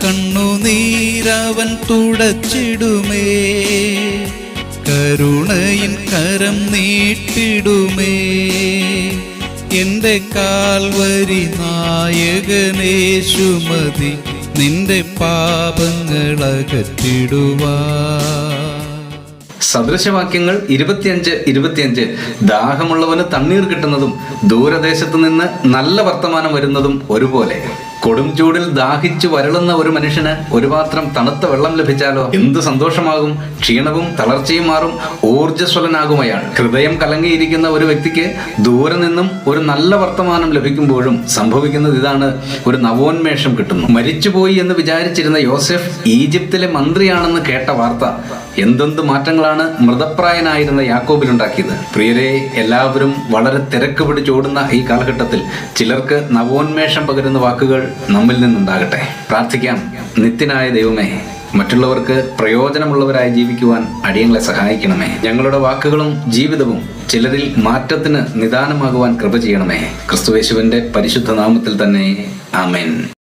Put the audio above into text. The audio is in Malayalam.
കണ്ണുനീരവൻ തുടച്ചിടുമേ, കരുണയിൻ കരം നീട്ടിടുമേ. എൻ്റെ കാൽവരി നായകനേശുമതി, നിന്റെ പാപങ്ങളകറ്റിടുവാ. സദൃശവാക്യങ്ങൾ 25:25 ദാഹമുള്ളവന് തണ്ണീർ കിട്ടുന്നതും ദൂരദേശത്തു നിന്ന് നല്ല വർത്തമാനം വരുന്നതും ഒരുപോലെ. കൊടും ചൂടിൽ ദാഹിച്ചു വരളുന്ന ഒരു മനുഷ്യന് ഒരു പാത്രം തണുത്ത വെള്ളം ലഭിച്ചാലോ എന്ത് സന്തോഷമാകും. ക്ഷീണവും തളർച്ചയും മാറും, ഊർജ്ജസ്വലനാകും അയാൾ. ഹൃദയം കലങ്ങിയിരിക്കുന്ന ഒരു വ്യക്തിക്ക് ദൂരെ നിന്നും ഒരു നല്ല വർത്തമാനം ലഭിക്കുമ്പോഴും സംഭവിക്കുന്നത് ഇതാണ്: ഒരു നവോന്മേഷം കിട്ടുന്നു. മരിച്ചുപോയി എന്ന് വിചാരിച്ചിരുന്ന യോസെഫ് ഈജിപ്തിലെ മന്ത്രിയാണെന്ന് കേട്ട വാർത്ത എന്തെന്ത് മാറ്റങ്ങളാണ് മൃതപ്രായനായിരുന്ന യാക്കോബിലുണ്ടാക്കിയത്. പ്രിയരെ, എല്ലാവരും വളരെ തിരക്ക് പിടിച്ചോടുന്ന ഈ കാലഘട്ടത്തിൽ ചിലർക്ക് നവോന്മേഷം പകരുന്ന വാക്കുകൾ നമ്മിൽ നിന്നുണ്ടാകട്ടെ. പ്രാർത്ഥിക്കാം. നിത്യനായ ദൈവമേ, മറ്റുള്ളവർക്ക് പ്രയോജനമുള്ളവരായി ജീവിക്കുവാൻ അടിയങ്ങളെ സഹായിക്കണമേ. ഞങ്ങളുടെ വാക്കുകളും ജീവിതവും ചിലരിൽ മാറ്റത്തിന് നിദാനമാകുവാൻ കൃപ ചെയ്യണമേ. ക്രിസ്തുയേശുവിന്റെ പരിശുദ്ധ നാമത്തിൽ തന്നെ, ആമേൻ.